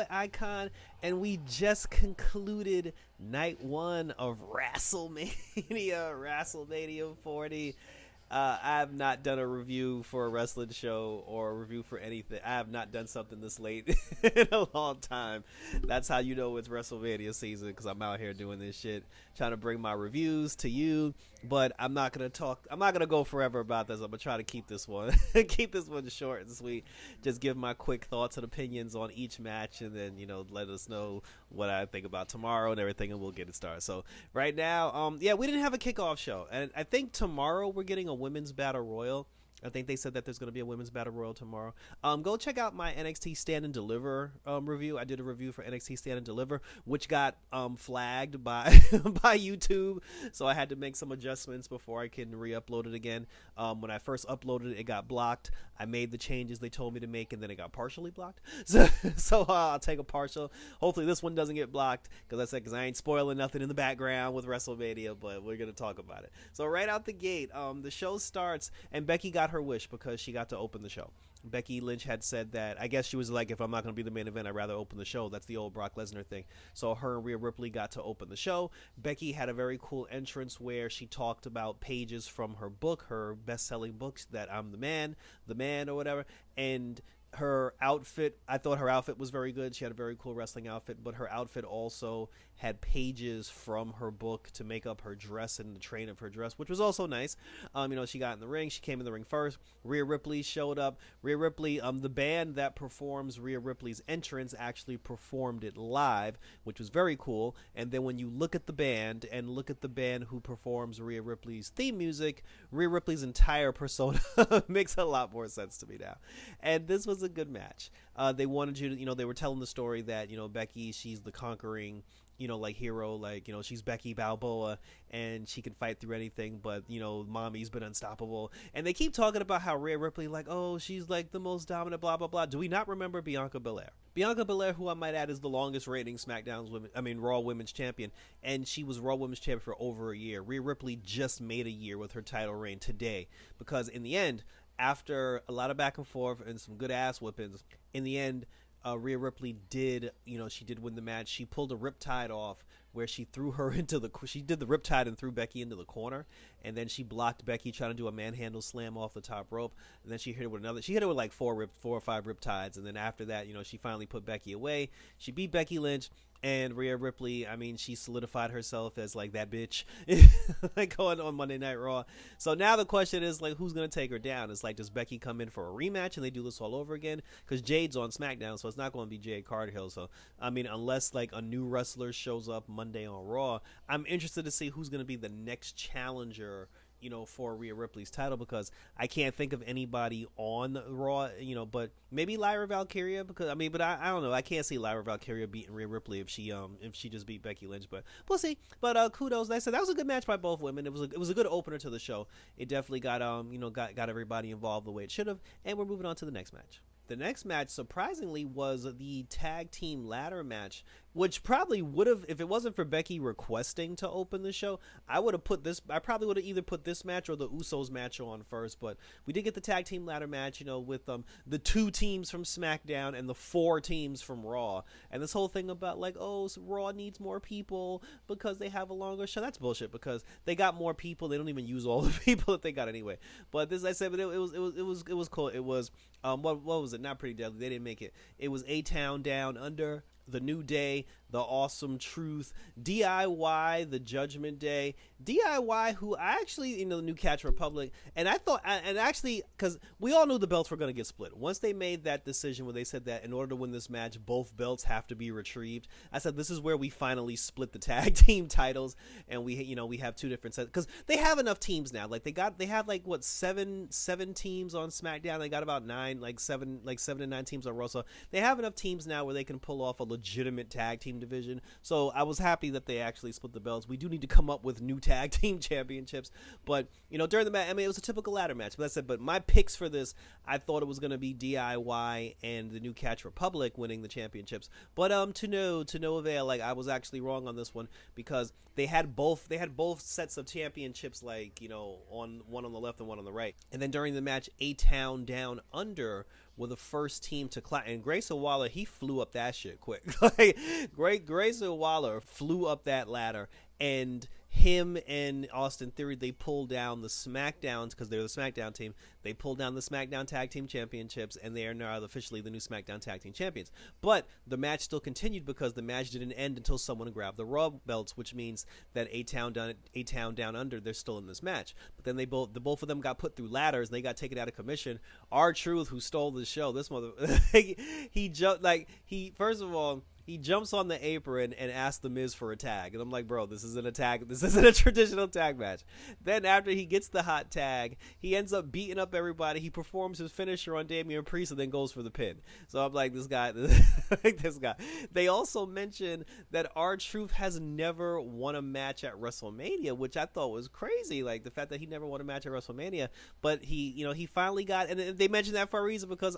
boy Icon, and we just concluded night one of WrestleMania 40. I have not done a review for a wrestling show or a review for anything. I have not done something this late in a long time. That's how you know it's WrestleMania season, because I'm out here doing this shit, trying to bring my reviews to you. But I'm not gonna talk. I'm not gonna go forever about this. I'm gonna try to keep this one short and sweet. Just give my quick thoughts and opinions on each match, and then let us know what I think about tomorrow and everything, and we'll get it started. So right now, we didn't have a kickoff show, and I think tomorrow we're getting a women's battle royal. I think they said that there's going to be a women's battle royal tomorrow. Go check out my NXT Stand and Deliver review. I did a review for NXT Stand and Deliver, which got flagged by by YouTube, so I had to make some adjustments before I can re-upload it again. When I first uploaded it, it got blocked. I made the changes they told me to make, and then it got partially blocked. So I'll take a partial. Hopefully this one doesn't get blocked, because I ain't spoiling nothing in the background with WrestleMania, but we're going to talk about it. So right out the gate, the show starts, and Becky got her wish because she got to open the show. Becky Lynch had said that, I guess she was like, if I'm not going to be the main event, I'd rather open the show. That's the old Brock Lesnar thing. So her and Rhea Ripley got to open the show. Becky had a very cool entrance where she talked about pages from her book, her best-selling books, that I'm the man or whatever. And her outfit, I thought her outfit was very good. She had a very cool wrestling outfit, but her outfit also had pages from her book to make up her dress and the train of her dress, which was also nice. She got in the ring. She came in the ring first. Rhea Ripley showed up. Rhea Ripley, the band that performs Rhea Ripley's entrance actually performed it live, which was very cool. And then when you look at the band and look at the band who performs Rhea Ripley's theme music, Rhea Ripley's entire persona makes a lot more sense to me now. And this was a good match. They wanted you to, they were telling the story that, Becky, she's the conquering, hero, she's Becky Balboa, and she can fight through anything, but, mommy's been unstoppable. And they keep talking about how Rhea Ripley, she's the most dominant, blah, blah, blah. Do we not remember Bianca Belair? Bianca Belair, who I might add is the longest rating Raw Women's Champion, and she was Raw Women's Champion for over a year. Rhea Ripley just made a year with her title reign today, because in the end, after a lot of back and forth and some good ass whippings, in the end, Rhea Ripley did win the match. She pulled a riptide off where she threw her she did the riptide and threw Becky into the corner, and then she blocked Becky trying to do a manhandle slam off the top rope, and then she hit her with like four or five riptides, and then after that, she finally put Becky away. She beat Becky Lynch. And Rhea Ripley, she solidified herself as that bitch going on Monday Night Raw. So now the question is who's going to take her down? It's does Becky come in for a rematch and they do this all over again? Because Jade's on SmackDown, so it's not going to be Jade Cargill. So, unless a new wrestler shows up Monday on Raw, I'm interested to see who's going to be the next challenger for Rhea Ripley's title, because I can't think of anybody on Raw, but maybe Lyra Valkyria, because I don't know. I can't see Lyra Valkyria beating Rhea Ripley if she just beat Becky Lynch, but we'll see. But kudos. Like I said, that was a good match by both women. It was a good opener to the show. It definitely got got everybody involved the way it should have, and we're moving on to the next match. The next match, surprisingly, was the tag team ladder match, which probably would have, if it wasn't for Becky requesting to open the show, I probably would have either put this match or the Usos match on first. But we did get the tag team ladder match, with the 2 teams from SmackDown and the 4 teams from Raw. And this whole thing about so Raw needs more people because they have a longer show. That's bullshit, because they got more people. They don't even use all the people that they got anyway. But this, I said, but it was cool. It was what was it? Not Pretty Deadly. They didn't make it. It was A-Town Down Under, The New Day, The Awesome Truth, DIY, The Judgment Day. DIY, who I actually, the New Catch Republic, and I thought, and actually, because we all knew the belts were going to get split. Once they made that decision where they said that in order to win this match, both belts have to be retrieved, I said, this is where we finally split the tag team titles, and we have 2 different sets, because they have enough teams now. They have seven teams on SmackDown. They got about 7 to 9 teams on Raw, so they have enough teams now where they can pull off a legitimate tag team division. So I was happy that they actually split the belts. We do need to come up with new tag team championships, but during the match, it was a typical ladder match. But I said, but my picks for this, I thought it was going to be DIY and the New Catch Republic winning the championships, but to no avail. I was actually wrong on this one, because they had both sets of championships, on one on the left and one on the right. And then during the match, A-Town Down Under were the first team to climb. And Grayson Waller, he flew up that shit quick. Like, Grayson Waller flew up that ladder, and him and Austin Theory, they pulled down the SmackDowns, because they're the SmackDown team. They pulled down the SmackDown Tag Team Championships, and they are now officially the new SmackDown Tag Team Champions. But the match still continued because the match didn't end until someone grabbed the Raw belts, which means that A-Town Down Under, they're still in this match. But then both of them got put through ladders, and they got taken out of commission. R-Truth, who stole the show, this mother, he jumped, like, first of all, he jumps on the apron and asks The Miz for a tag. And I'm like, bro, this isn't a tag. This isn't a traditional tag match. Then after he gets the hot tag, he ends up beating up everybody. He performs his finisher on Damian Priest and then goes for the pin. So I'm like, this guy. They also mentioned that R-Truth has never won a match at WrestleMania, which I thought was crazy. Like, the fact that he never won a match at WrestleMania. But he finally got, and they mentioned that for a reason, because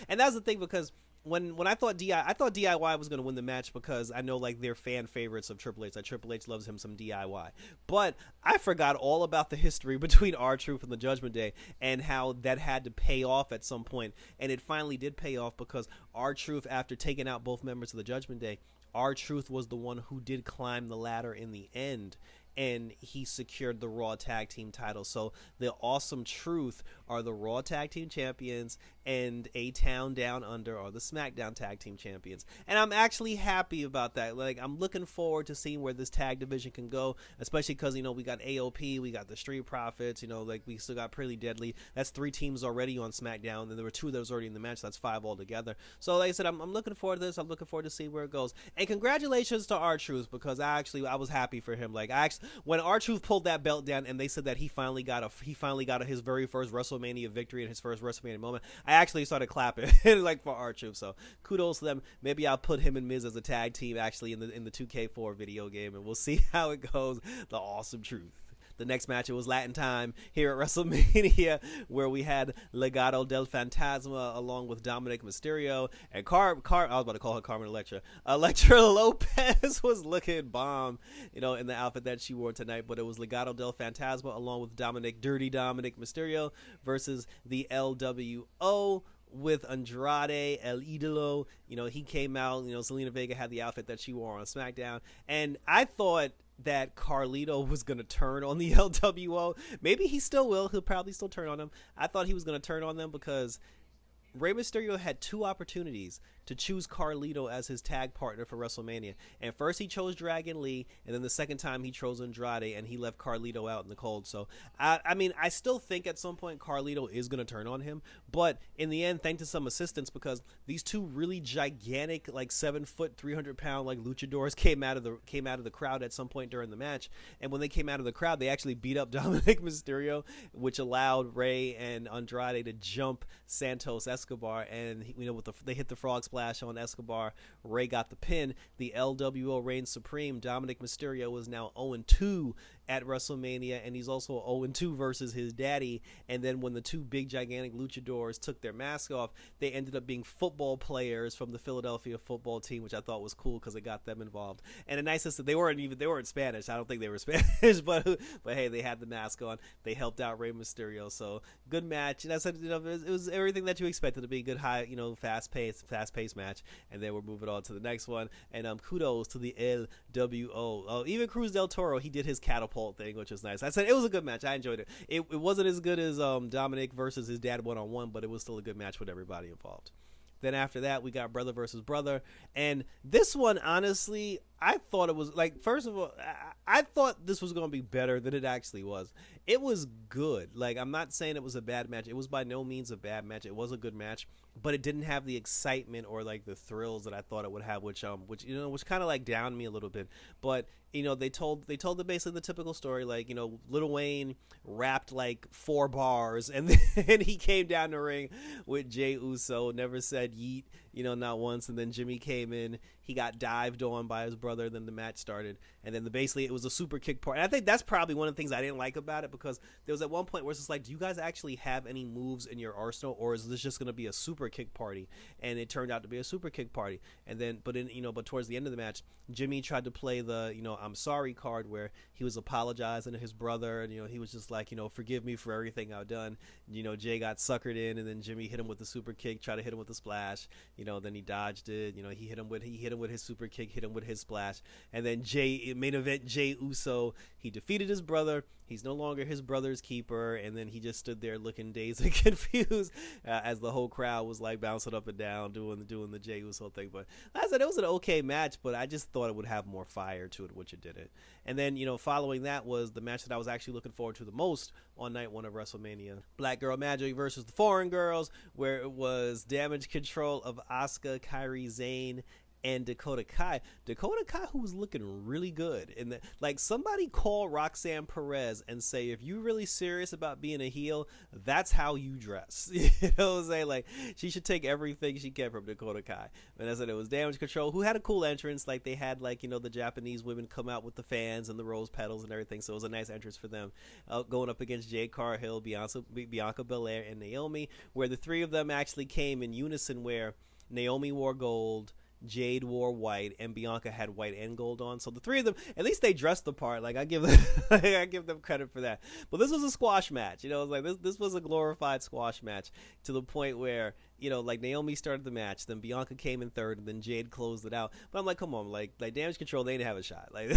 and that's the thing, because when I thought DIY was going to win the match, because I know, like, they're fan favorites of Triple H. Like, Triple H loves him some DIY. But I forgot all about the history between R-Truth and the Judgment Day, and how that had to pay off at some point. And it finally did pay off, because R-Truth, after taking out both members of the Judgment Day, R-Truth was the one who did climb the ladder in the end, and he secured the Raw Tag Team title. So the Awesome Truth are the Raw Tag Team Champions, and A-Town Down Under are the SmackDown Tag Team Champions. And I'm actually happy about that. Like, I'm looking forward to seeing where this tag division can go, especially because, we got AOP, we got the Street Profits, like, we still got Pretty Deadly. That's 3 teams already on SmackDown, and there were 2 that was already in the match, so that's 5 altogether. So like I said, I'm looking forward to this. I'm looking forward to see where it goes. And congratulations to R-Truth, because I was happy for him. Like, when R-Truth pulled that belt down and they said that he finally got his very first WrestleMania victory and his first WrestleMania moment, I actually started clapping like, for R-Truth. So kudos to them. Maybe I'll put him and Miz as a tag team actually in the 2K4 video game, and we'll see how it goes. The Awesome Truth. The next match, it was Latin time here at WrestleMania, where we had Legado del Fantasma along with Dominic Mysterio, and I was about to call her Carmen Electra. Electra Lopez was looking bomb, in the outfit that she wore tonight, but it was Legado del Fantasma along with Dirty Dominic Mysterio versus the LWO, with Andrade El Idolo. He came out, Selena Vega had the outfit that she wore on SmackDown, and I thought that Carlito was going to turn on the LWO. Maybe he still will. He'll probably still turn on them. I thought he was going to turn on them because Rey Mysterio had 2 opportunities to choose Carlito as his tag partner for WrestleMania. And first he chose Dragon Lee, and then the second time he chose Andrade, and he left Carlito out in the cold. So, I still think at some point Carlito is going to turn on him. But in the end, thanks to some assistance, because these 2 really gigantic, like 7-foot, 300-pound, like luchadors came out of the crowd at some point during the match. And when they came out of the crowd, they actually beat up Dominic Mysterio, which allowed Rey and Andrade to jump Santos Escobar. And they hit the frog splash on Escobar. Rey got the pin. The LWO reigns supreme. Dominic Mysterio is now 0-2 at WrestleMania, and he's also 0-2 versus his daddy. And then when the 2 big gigantic luchadors took their mask off, they ended up being football players from the Philadelphia football team, which I thought was cool because it got them involved. And the nicest that they weren't Spanish. I don't think they were Spanish, but hey, they had the mask on. They helped out Rey Mysterio. So good match. And I said, it was everything that you expected to be a good, high, fast paced match. And then we're moving on to the next one. And kudos to the LWO. Even Cruz del Toro, he did his catapult thing, which was nice. I said it was a good match. I enjoyed it. It wasn't as good as Dominic versus his dad one-on-one, but it was still a good match with everybody involved. Then after that, we got brother versus brother. And this one, honestly, I thought it was, like, first of all, I thought this was going to be better than it actually was. It was good. Like, I'm not saying it was a bad match. It was by no means a bad match. It was a good match, but it didn't have the excitement or, like, the thrills that I thought it would have, which kind of, like, downed me a little bit. But, they told basically the typical story, like, Lil Wayne rapped, like, 4 bars, and then he came down the ring with Jey Uso, never said yeet, not once, and then Jimmy came in, he got dived on by his brother. Then the match started, and then basically it was a super kick part. And I think that's probably one of the things I didn't like about it, because there was at one point where it's just like, do you guys actually have any moves in your arsenal, or is this just going to be a super kick party? And it turned out to be a super kick party. And then, but towards the end of the match, Jimmy tried to play the I'm sorry card, where he was apologizing to his brother, and he was just like, forgive me for everything I've done. Jay got suckered in, and then Jimmy hit him with the super kick, tried to hit him with the splash. Then he dodged it. He hit him with his super kick, hit him with his splash, and then main event Jay Uso, he defeated his brother. He's no longer his brother's keeper, and then he just stood there looking dazed and confused as the whole crowd was like bouncing up and down doing the Jay Uso thing. But like I said, it was an okay match, but I just thought it would have more fire to it, which it didn't. And then following that was the match that I was actually looking forward to the most on night one of WrestleMania: Black Girl Magic versus the Foreign Girls, where it was Damage Control of Asuka, Kairi Sane, and Dakota Kai, who was looking really good. And like, somebody call Roxanne Perez and say, if you're really serious about being a heel, that's how you dress. You know what I'm saying? Like, she should take everything she can from Dakota Kai. And I said, it was Damage Control, who had a cool entrance. Like, they had the Japanese women come out with the fans and the rose petals and everything. So it was a nice entrance for them, going up against Jade Cargill, Bianca Belair, and Naomi, where the three of them actually came in unison, where Naomi wore gold, Jade wore white, and Bianca had white and gold on. So the three of them, at least they dressed the part. Like, I give them credit for that. But this was a squash match. It was like this was a glorified squash match, to the point where like, Naomi started the match, then Bianca came in third, and then Jade closed it out. But I'm like, come on, like Damage Control, they didn't have a shot. Like,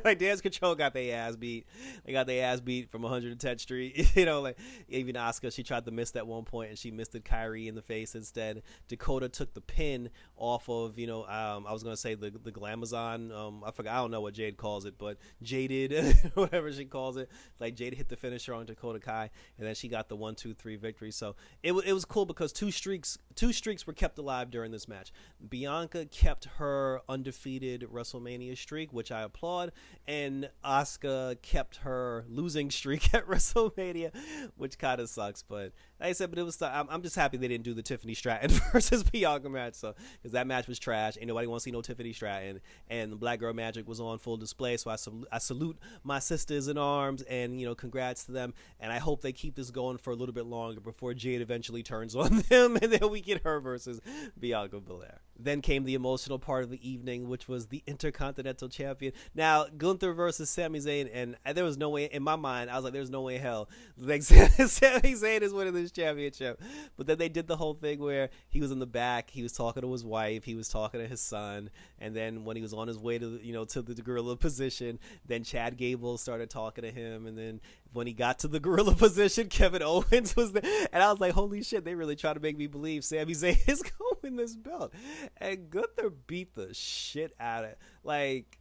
like, Damage Control got their ass beat. They got their ass beat from 110th Street. Like, even Asuka, she tried to miss that one point, and she missed it Kyrie in the face instead. Dakota took the pin off of, I was gonna say the Glamazon. I forgot. I don't know what Jade calls it, but Jaded, whatever she calls it. Like, Jade hit the finisher on Dakota Kai, and then she got the 1-2-3 victory. So it was cool, because two streaks were kept alive during this match. Bianca kept her undefeated WrestleMania streak, which I applaud, and Asuka kept her losing streak at WrestleMania, which kind of sucks. But like I said, but it was. I'm just happy they didn't do the Tiffany Stratton versus Bianca match, so, because that match was trash. Ain't nobody want to see no Tiffany Stratton, and the Black Girl Magic was on full display. So I salute my sisters in arms, and congrats to them. And I hope they keep this going for a little bit longer before Jade eventually turns on them, and then we get her versus Bianca Belair. Then came the emotional part of the evening, which was the Intercontinental Champion. Now, Gunther versus Sami Zayn, and there was no way, in my mind, I was like, there's no way in hell, like, Sami Zayn is winning this championship. But then they did the whole thing where he was in the back, he was talking to his wife, he was talking to his son, and then when he was on his way to to the gorilla position, then Chad Gable started talking to him, and then when he got to the gorilla position, Kevin Owens was there, and I was like, holy shit, they really try to make me believe Sami Zayn is going to win this belt. And Gunther beat the shit out of it. Like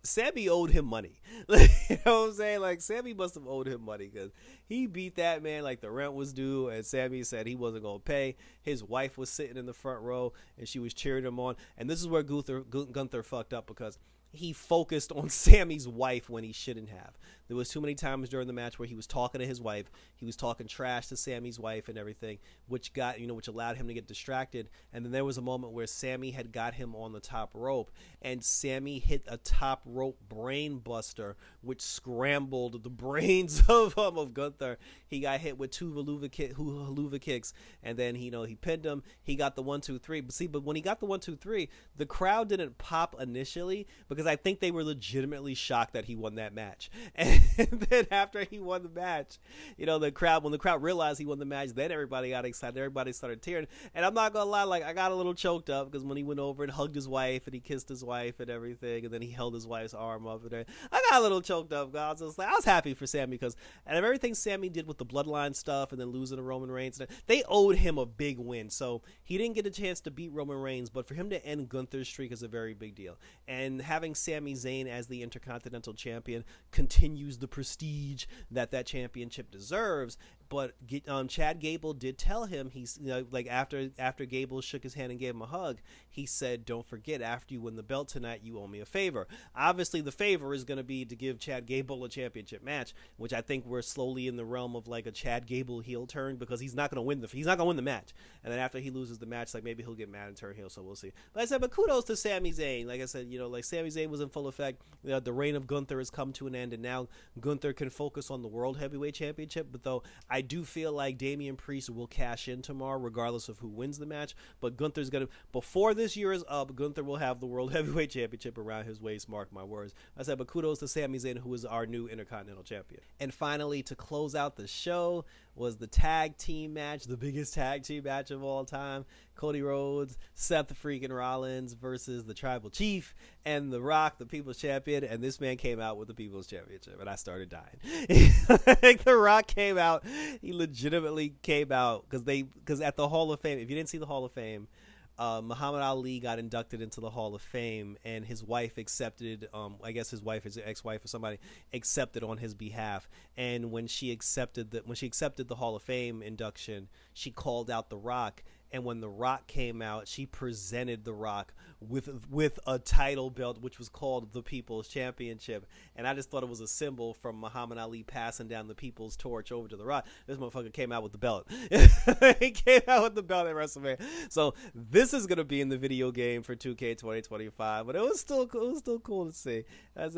Sammy owed him money. You know what I'm saying? Like, Sammy must have owed him money, because he beat that man like the rent was due, and Sammy said he wasn't going to pay. His wife was sitting in the front row, and she was cheering him on. And this is where Gunther fucked up, because he focused on Sammy's wife when he shouldn't have. There was too many times during the match where he was talking to his wife, he was talking trash to Sammy's wife and everything, which allowed him to get distracted. And then there was a moment where Sammy had got him on the top rope, and Sammy hit a top rope brain buster, which scrambled the brains of Gunther. He got hit with two haluva kicks, and then he pinned him. He got the 1-2-3. But when he got the 1-2-3, the crowd didn't pop initially, because I think they were legitimately shocked that he won that match. And then after he won the match, when the crowd realized he won the match, then everybody got excited. Everybody started tearing. And I'm not gonna lie, like, I got a little choked up, because when he went over and hugged his wife, and he kissed his wife and everything, and then he held his wife's arm up, and everything, I got a little choked up. I was happy for Sammy, because out of everything Sammy did with the bloodline stuff, and then losing to Roman Reigns, they owed him a big win. So he didn't get a chance to beat Roman Reigns, but for him to end Gunther's streak is a very big deal. And having Sami Zayn as the Intercontinental Champion continues the prestige that championship deserves. Chad Gable did tell him, he's, like after Gable shook his hand and gave him a hug, he said, "Don't forget, after you win the belt tonight, you owe me a favor." Obviously, the favor is going to be to give Chad Gable a championship match, which I think we're slowly in the realm of like a Chad Gable heel turn, because he's not going to win the match, and then after he loses the match, like maybe he'll get mad and turn heel. So we'll see. But kudos to Sami Zayn. Like I said, like Sami Zayn was in full effect. The reign of Gunther has come to an end, and now Gunther can focus on the World Heavyweight Championship. But though I do feel like Damian Priest will cash in tomorrow, regardless of who wins the match. But Gunther's gonna, before this year is up, Gunther will have the World Heavyweight Championship around his waist. Mark my words. But kudos to Sami Zayn, who is our new Intercontinental Champion. And finally, to close out the show, was the tag team match, the biggest tag team match of all time. Cody Rhodes, Seth freaking Rollins versus the Tribal Chief and The Rock, the People's Champion. And this man came out with the People's Championship, and I started dying. Like, The Rock came out. He legitimately came out because at the Hall of Fame, if you didn't see the Hall of Fame, Muhammad Ali got inducted into the Hall of Fame, and his wife accepted, I guess his wife, his ex-wife or somebody, accepted on his behalf. And when she accepted the Hall of Fame induction, she called out The Rock. And when The Rock came out, she presented The Rock with a title belt, which was called the People's Championship. And I just thought it was a symbol from Muhammad Ali passing down the People's torch over to The Rock. This motherfucker came out with the belt. He came out with the belt at WrestleMania. So this is gonna be in the video game for 2K 2025. But it was still cool to see.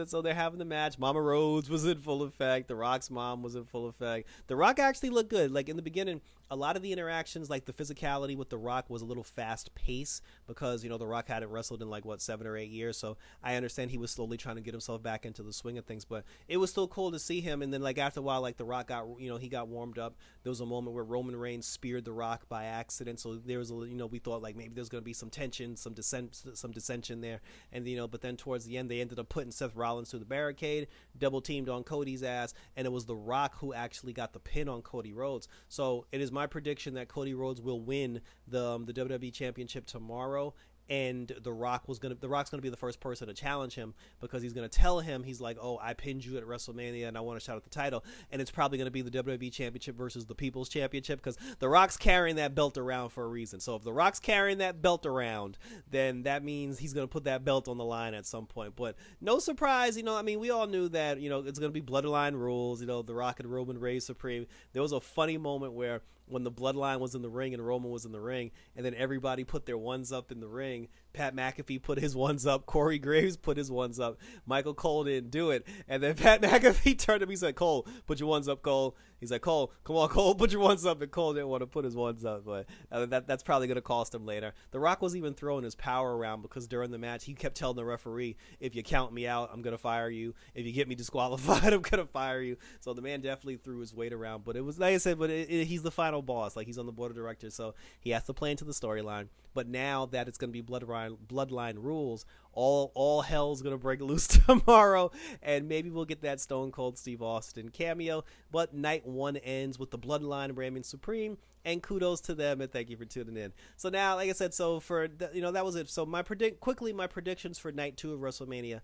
So they're having the match. Mama Rhodes was in full effect. The Rock's mom was in full effect. The Rock actually looked good. Like in the beginning, a lot of the interactions, like the physicality with The Rock, was a little fast paced because, The Rock hadn't wrestled in 7 or 8 years. So I understand he was slowly trying to get himself back into the swing of things, but it was still cool to see him. And then after a while, The Rock got, he got warmed up. There was a moment where Roman Reigns speared The Rock by accident. So there was we thought maybe there's going to be some tension, some dissension there. And, but then towards the end, they ended up putting Seth Rollins through the barricade, double teamed on Cody's ass. And it was The Rock who actually got the pin on Cody Rhodes. So it is my prediction that Cody Rhodes will win the WWE Championship tomorrow, and The Rock's gonna be the first person to challenge him, because he's gonna tell him, he's like, "Oh, I pinned you at WrestleMania and I want to shout at the title," and it's probably gonna be the WWE Championship versus the People's Championship, because The Rock's carrying that belt around for a reason. So if The Rock's carrying that belt around, then that means he's gonna put that belt on the line at some point. But no surprise, we all knew that it's gonna be Bloodline rules. The Rock and Roman Reigns supreme. There was a funny moment where, when the Bloodline was in the ring and Roman was in the ring, and then everybody put their ones up in the ring. Pat McAfee put his ones up. Corey Graves put his ones up. Michael Cole didn't do it. And then Pat McAfee turned to me and said, "Cole, put your ones up, Cole." He's like, "Cole, come on, Cole, put your ones up." And Cole didn't want to put his ones up, but that's probably going to cost him later. The Rock was even throwing his power around, because during the match, he kept telling the referee, "If you count me out, I'm going to fire you. If you get me disqualified, I'm going to fire you." So the man definitely threw his weight around. But it was, like I said, he's the final boss. Like, he's on the board of directors, so he has to play into the storyline. But now that it's going to be Bloodline rules, all hell's going to break loose tomorrow, and maybe we'll get that Stone Cold Steve Austin cameo. But night one ends with the Bloodline reigning supreme, and kudos to them, and thank you for tuning in. So now, like I said, so for that was it. So my predictions for night 2 of WrestleMania.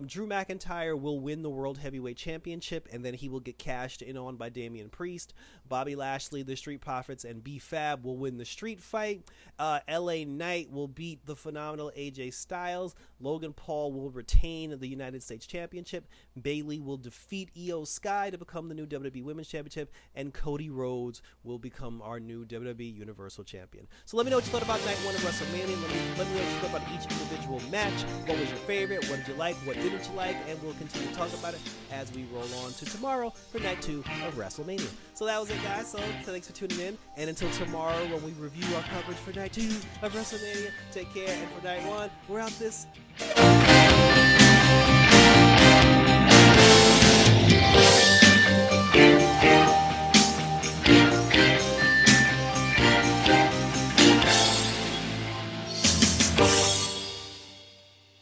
Drew McIntyre will win the World Heavyweight Championship, and then he will get cashed in on by Damian Priest. Bobby Lashley, the Street Profits, and B-Fab will win the street fight. LA Knight will beat the phenomenal AJ Styles. Logan Paul will retain the United States Championship. Bayley will defeat Io Sky to become the new WWE Women's Championship, and Cody Rhodes will become our new WWE Universal Champion. So let me know what you thought about night 1 of WrestleMania. Let me know what you thought about each individual match. What was your favorite? What did you like? What didn't you like? And we'll continue to talk about it as we roll on to tomorrow for night 2 of WrestleMania. So that was it, guys. So thanks for tuning in. And until tomorrow, when we review our coverage for night 2 of WrestleMania, take care. And for night 1, we're out this